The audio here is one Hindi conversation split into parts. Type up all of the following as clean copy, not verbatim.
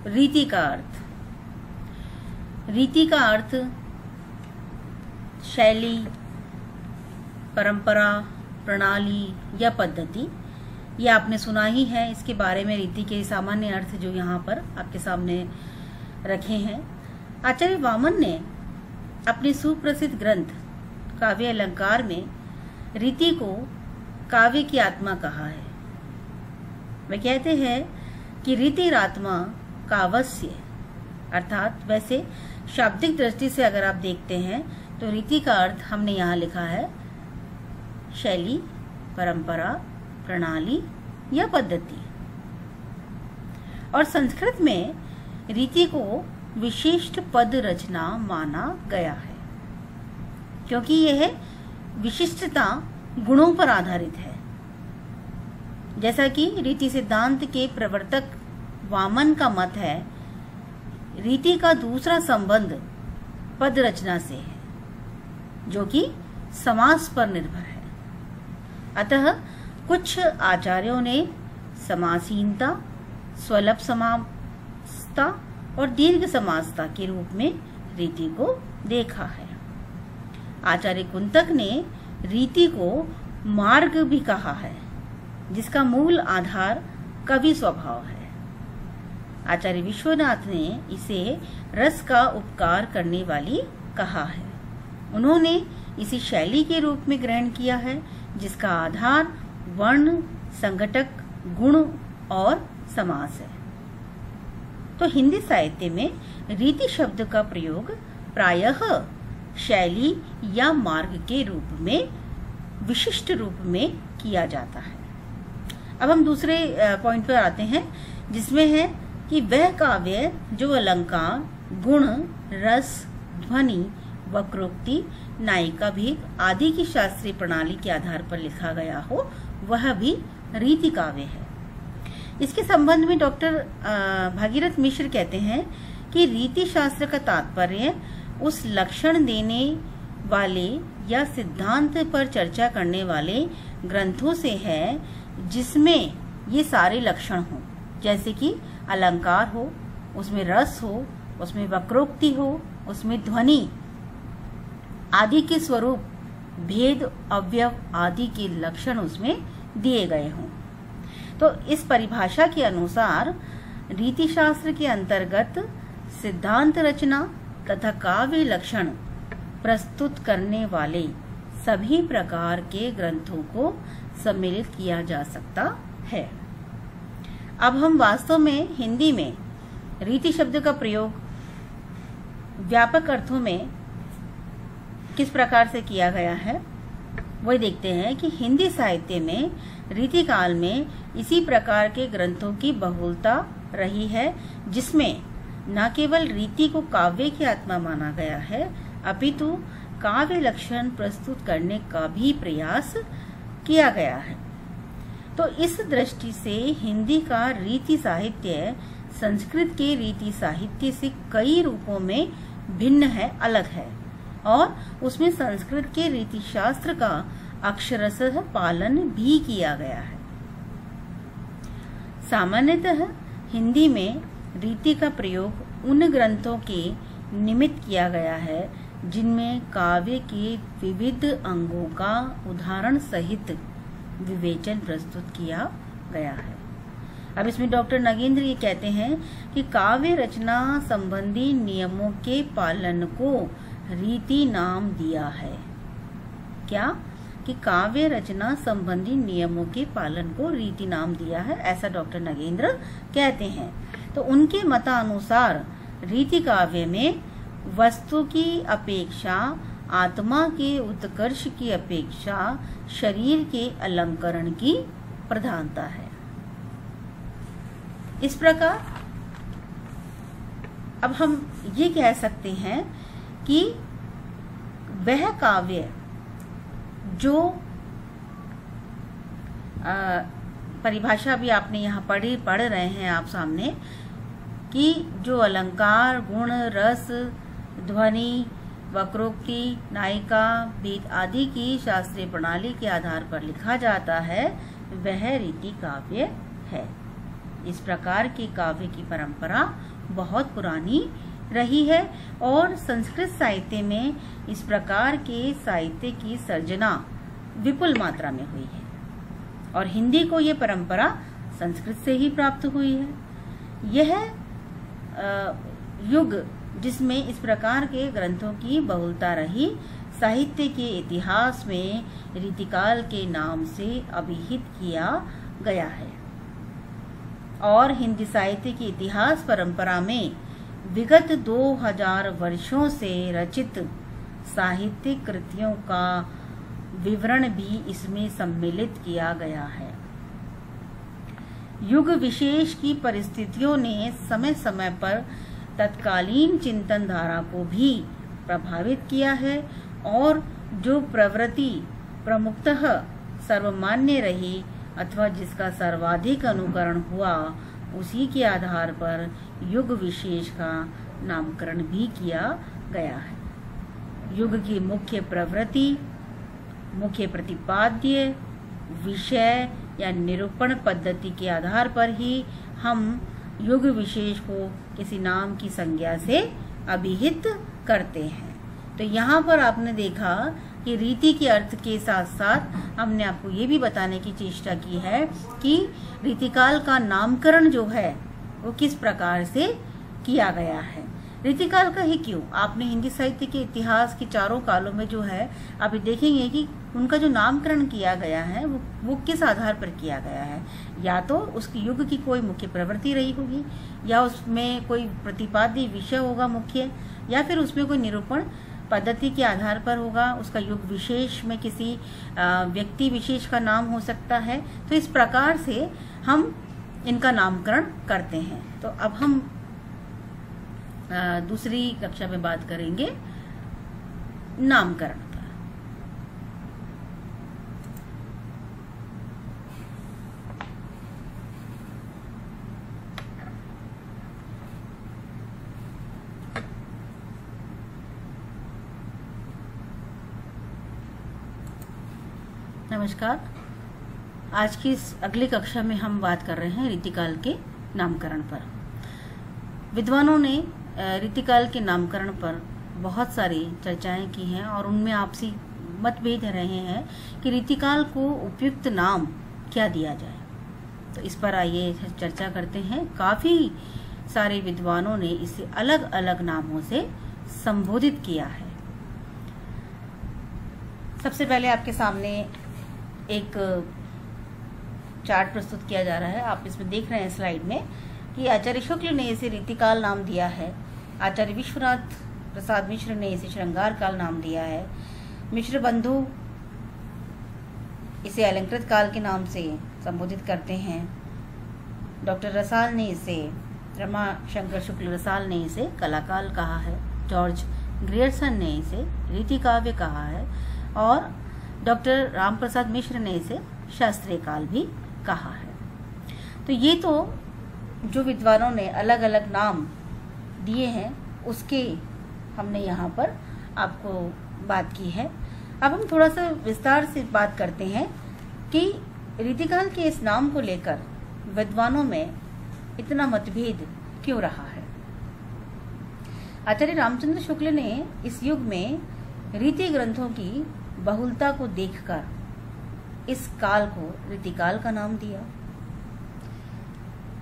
रीति का अर्थ। रीति का अर्थ शैली, परंपरा, प्रणाली या पद्धति। ये आपने सुना ही है। इसके बारे में रीति के सामान्य अर्थ जो यहाँ पर आपके सामने रखे हैं। आचार्य वामन ने अपने सुप्रसिद्ध ग्रंथ काव्य अलंकार में रीति को काव्य की आत्मा कहा है। वे कहते हैं कि रीतिरात्मा काव्यस्य, अर्थात वैसे शाब्दिक दृष्टि से अगर आप देखते हैं तो रीति का अर्थ हमने यहाँ लिखा है शैली, परंपरा, प्रणाली या पद्धति। और संस्कृत में रीति को विशिष्ट पद रचना माना गया है, क्योंकि यह विशिष्टता गुणों पर आधारित है। जैसा कि रीति सिद्धांत के प्रवर्तक वामन का मत है, रीति का दूसरा संबंध पद रचना से है, जो कि समास पर निर्भर है। अतः कुछ आचार्यों ने समासीनता, स्वल्प समासता और दीर्घ समासता के रूप में रीति को देखा है। आचार्य कुंतक ने रीति को मार्ग भी कहा है, जिसका मूल आधार कवि स्वभाव है। आचार्य विश्वनाथ ने इसे रस का उपकार करने वाली कहा है। उन्होंने इसे शैली के रूप में ग्रहण किया है, जिसका आधार वर्ण, संघटक, गुण और समास है। तो हिंदी साहित्य में रीति शब्द का प्रयोग प्रायः शैली या मार्ग के रूप में, विशिष्ट रूप में किया जाता है। अब हम दूसरे पॉइंट पर आते हैं, जिसमें है कि वह काव्य जो अलंकार, गुण, रस, ध्वनि, वक्रोक्ति, नायिका भेद आदि की शास्त्रीय प्रणाली के आधार पर लिखा गया हो, वह भी रीति काव्य है। इसके संबंध में डॉक्टर भागीरथ मिश्र कहते हैं कि रीति शास्त्र का तात्पर्य उस लक्षण देने वाले या सिद्धांत पर चर्चा करने वाले ग्रंथों से है जिसमें ये सारे लक्षण हो, जैसे कि अलंकार हो, उसमें रस हो, उसमें वक्रोक्ति हो, उसमें ध्वनि आदि के स्वरूप, भेद, अवयव आदि के लक्षण उसमें दिए गए हों। तो इस परिभाषा के अनुसार रीति शास्त्र के अंतर्गत सिद्धांत रचना तथा काव्य लक्षण प्रस्तुत करने वाले सभी प्रकार के ग्रंथों को सम्मिलित किया जा सकता है। अब हम वास्तव में हिंदी में रीति शब्द का प्रयोग व्यापक अर्थों में किस प्रकार से किया गया है, वही देखते हैं कि हिंदी साहित्य में रीति काल में इसी प्रकार के ग्रंथों की बहुलता रही है, जिसमें न केवल रीति को काव्य की आत्मा माना गया है, अपितु काव्य लक्षण प्रस्तुत करने का भी प्रयास किया गया है। तो इस दृष्टि से हिंदी का रीति साहित्य संस्कृत के रीति साहित्य से कई रूपों में भिन्न है, अलग है, और उसमें संस्कृत के रीति शास्त्र का अक्षरशः पालन भी किया गया है। सामान्यतः हिंदी में रीति का प्रयोग उन ग्रंथों के निमित्त किया गया है जिनमें काव्य के विविध अंगों का उदाहरण सहित विवेचन प्रस्तुत किया गया है। अब इसमें डॉक्टर नगेंद्र ये कहते हैं कि काव्य रचना संबंधी नियमों के पालन को रीति नाम दिया है। क्या कि काव्य रचना संबंधी नियमों के पालन को रीति नाम दिया है, ऐसा डॉक्टर नगेंद्र कहते हैं। तो उनके मतानुसार रीति काव्य में वस्तु की अपेक्षा, आत्मा के उत्कर्ष की अपेक्षा शरीर के अलंकरण की प्रधानता है। इस प्रकार अब हम ये कह सकते हैं कि वह काव्य जो परिभाषा भी आपने यहाँ पढ़ रहे हैं आप सामने, कि जो अलंकार, गुण, रस, ध्वनि, वक्रोक्ति, नायिका, भेद आदि की शास्त्रीय प्रणाली के आधार पर लिखा जाता है, वह रीति काव्य है। इस प्रकार के काव्य की परंपरा बहुत पुरानी रही है और संस्कृत साहित्य में इस प्रकार के साहित्य की सर्जना विपुल मात्रा में हुई है और हिंदी को ये परंपरा संस्कृत से ही प्राप्त हुई है। यह युग जिसमें इस प्रकार के ग्रंथों की बहुलता रही, साहित्य के इतिहास में रीतिकाल के नाम से अभिहित किया गया है और हिंदी साहित्य की इतिहास परंपरा में विगत 2000 वर्षों से रचित साहित्यिक कृतियों का विवरण भी इसमें सम्मिलित किया गया है। युग विशेष की परिस्थितियों ने समय समय पर तत्कालीन चिंतन धारा को भी प्रभावित किया है और जो प्रवृत्ति प्रमुखतः सर्वमान्य रही अथवा जिसका सर्वाधिक अनुकरण हुआ, उसी के आधार पर युग विशेष का नामकरण भी किया गया है। युग की मुख्य प्रवृत्ति, मुख्य प्रतिपाद्य विषय या निरूपण पद्धति के आधार पर ही हम युग विशेष को किसी नाम की संज्ञा से अभिहित करते हैं। तो यहाँ पर आपने देखा कि रीति के अर्थ के साथ साथ हमने आपको ये भी बताने की चेष्टा की है कि रीतिकाल का नामकरण जो है वो किस प्रकार से किया गया है। रीतिकाल का ही क्यों, आपने हिंदी साहित्य के इतिहास के चारों कालों में जो है आप देखेंगे कि उनका जो नामकरण किया गया है वो किस आधार पर किया गया है। या तो उसकी युग की कोई मुख्य प्रवृत्ति रही होगी, या उसमें कोई प्रतिपाद्य विषय होगा मुख्य, या फिर उसमें कोई निरूपण पद्धति के आधार पर होगा। उसका युग विशेष में किसी व्यक्ति विशेष का नाम हो सकता है। तो इस प्रकार से हम इनका नामकरण करते हैं। तो अब हम दूसरी कक्षा में बात करेंगे नामकरण का। नमस्कार, आज की इस अगली कक्षा में हम बात कर रहे हैं रीतिकाल के नामकरण पर। विद्वानों ने रीतिकाल के नामकरण पर बहुत सारी चर्चाएं की हैं और उनमें आपसी मतभेद रहे हैं कि रीतिकाल को उपयुक्त नाम क्या दिया जाए। तो इस पर आइए चर्चा करते हैं। काफी सारे विद्वानों ने इसे अलग अलग नामों से संबोधित किया है। सबसे पहले आपके सामने एक चार्ट प्रस्तुत किया जा रहा है। आप इसमें देख रहे हैं स्लाइड में कि आचार्य शुक्ल ने इसे रीतिकाल नाम दिया है, आचार्य विश्वनाथ प्रसाद मिश्र ने इसे श्रृंगार काल नाम दिया है, मिश्र बंधु इसे अलंकृत काल के नाम से संबोधित करते हैं, डॉक्टर रसाल ने इसे, रमा शंकर शुक्ल रसाल ने इसे कलाकाल कहा है, जॉर्ज ग्रियर्सन ने इसे रीतिकाव्य कहा है और डॉक्टर राम प्रसाद मिश्र ने इसे शास्त्रीय काल भी कहा है। तो ये तो जो विद्वानों ने अलग अलग नाम दिए हैं उसके हमने यहाँ पर आपको बात की है। अब हम थोड़ा सा विस्तार से बात करते हैं कि रीतिकाल के इस नाम को लेकर विद्वानों में इतना मतभेद क्यों रहा है। आचार्य रामचंद्र शुक्ल ने इस युग में रीति ग्रंथों की बहुलता को देखकर इस काल को रीतिकाल का नाम दिया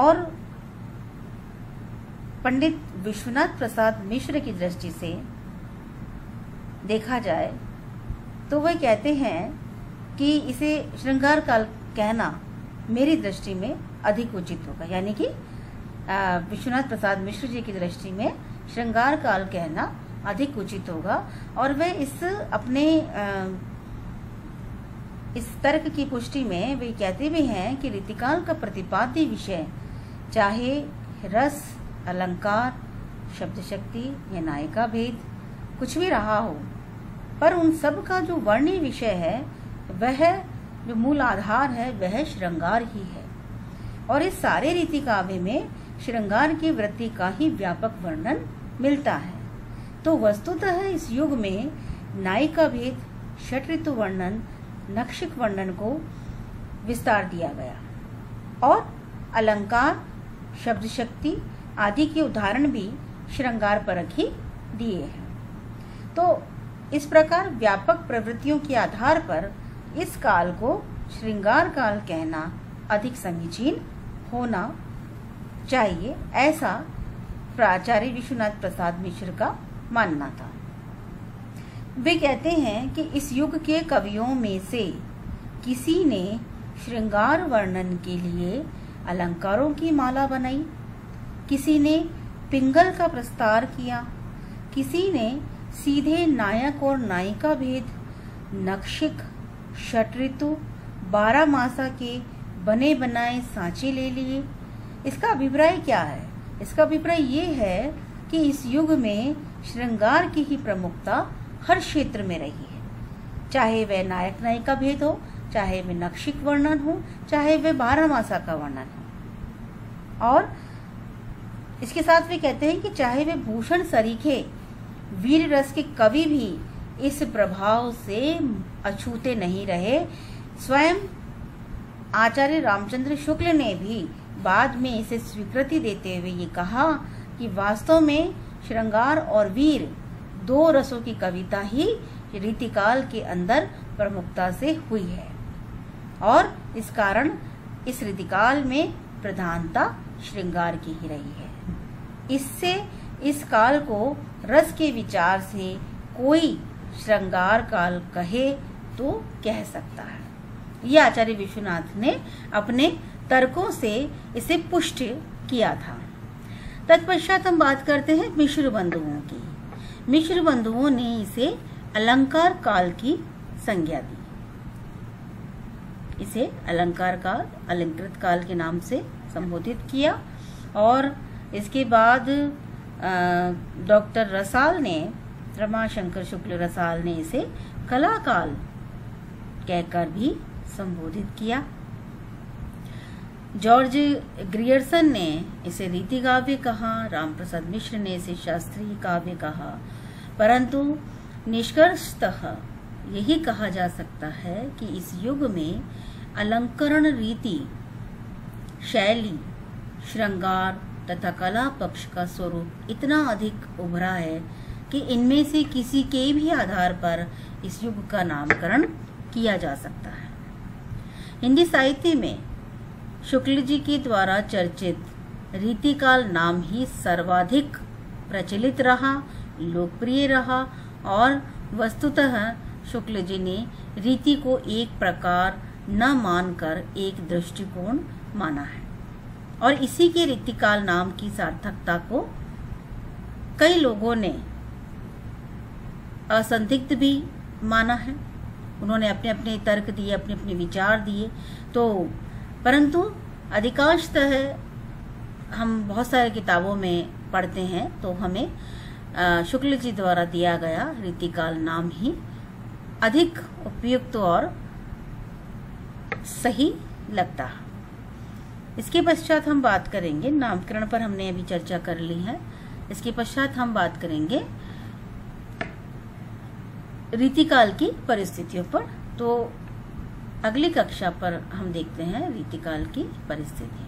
और पंडित विश्वनाथ प्रसाद मिश्र की दृष्टि से देखा जाए तो वह कहते हैं कि इसे श्रृंगार काल कहना मेरी दृष्टि में अधिक उचित होगा। यानी कि विश्वनाथ प्रसाद मिश्र जी की दृष्टि में श्रृंगार काल कहना अधिक उचित होगा और वे इस अपने इस तर्क की पुष्टि में वे कहते भी हैं कि रीतिकाल का प्रतिपाद्य विषय चाहे रस, अलंकार, शब्द शक्ति या नायिका भेद कुछ भी रहा हो, पर उन सब का जो वर्णीय विषय है वह जो मूल आधार है वह श्रृंगार ही है और इस सारे रीति काव्य में श्रृंगार की वृत्ति का ही व्यापक वर्णन मिलता है। तो वस्तुतः इस युग में नायिका भेद, षट ऋतु वर्णन, नक्षिक वर्णन को विस्तार दिया गया और अलंकार, शब्द शक्ति आदि के उदाहरण भी श्रृंगार परख ही दिए हैं। तो इस प्रकार व्यापक प्रवृत्तियों के आधार पर इस काल को श्रृंगार काल कहना अधिक समीचीन होना चाहिए, ऐसा प्राचार्य विश्वनाथ प्रसाद मिश्र का मानना था। वे कहते हैं कि इस युग के कवियों में से किसी ने श्रृंगार वर्णन के लिए अलंकारों की माला बनाई, किसी ने पिंगल का प्रस्तार किया, किसी ने सीधे नायक और नायिका भेद, नक्षिक, षटऋतु, 12 मासा के बने बनाए सांचे ले लिए। इसका अभिप्राय क्या है? इसका अभिप्राय ये है कि इस युग में श्रृंगार की ही प्रमुखता हर क्षेत्र में रही है, चाहे वह नायक नायिका भेद हो, चाहे वह नक्षिक वर्णन हो, चाहे वह 12 मासा का वर्णन हो। और इसके साथ वे कहते हैं कि चाहे वे भूषण सरीखे वीर रस के कवि भी इस प्रभाव से अछूते नहीं रहे। स्वयं आचार्य रामचंद्र शुक्ल ने भी बाद में इसे स्वीकृति देते हुए ये कहा कि वास्तव में श्रृंगार और वीर 2 रसों की कविता ही रीतिकाल के अंदर प्रमुखता से हुई है और इस कारण इस रीतिकाल में प्रधानता श्रृंगार की ही रही है। इससे इस काल को रस के विचार से कोई श्रृंगार काल कहे तो कह सकता है। यह आचार्य विश्वनाथ ने अपने तर्कों से इसे पुष्ट किया था। तत्पश्चात हम बात करते हैं मिश्र बंधुओं की। मिश्र बंधुओं ने इसे अलंकार काल की संज्ञा दी। इसे अलंकार काल, अलंकृत काल के नाम से संबोधित किया और इसके बाद डॉक्टर रसाल ने, रमाशंकर शुक्ल रसाल ने इसे कला काल कहकर भी संबोधित किया। जॉर्ज ग्रियर्सन ने इसे रीति काव्य कहा, रामप्रसाद मिश्र ने इसे शास्त्रीय काव्य कहा, परंतु निष्कर्षतः यही कहा जा सकता है कि इस युग में अलंकरण रीति, शैली, श्रृंगार तथा कला पक्ष का स्वरूप इतना अधिक उभरा है कि इनमें से किसी के भी आधार पर इस युग का नामकरण किया जा सकता है। हिंदी साहित्य में शुक्ल जी के द्वारा चर्चित रीतिकाल नाम ही सर्वाधिक प्रचलित रहा, लोकप्रिय रहा और वस्तुतः शुक्ल जी ने रीति को एक प्रकार न मानकर एक दृष्टिकोण माना है और इसी के रीतिकाल नाम की सार्थकता को कई लोगों ने असंदिग्ध भी माना है। उन्होंने अपने अपने तर्क दिए, अपने अपने विचार दिए, तो परंतु अधिकांशतः हम बहुत सारे किताबों में पढ़ते हैं तो हमें शुक्ल जी द्वारा दिया गया रीतिकाल नाम ही अधिक उपयुक्त और सही लगता है। इसके पश्चात हम बात करेंगे, नामकरण पर हमने अभी चर्चा कर ली है, इसके पश्चात हम बात करेंगे रीतिकाल की परिस्थितियों पर। तो अगली कक्षा पर हम देखते हैं रीतिकाल की परिस्थिति।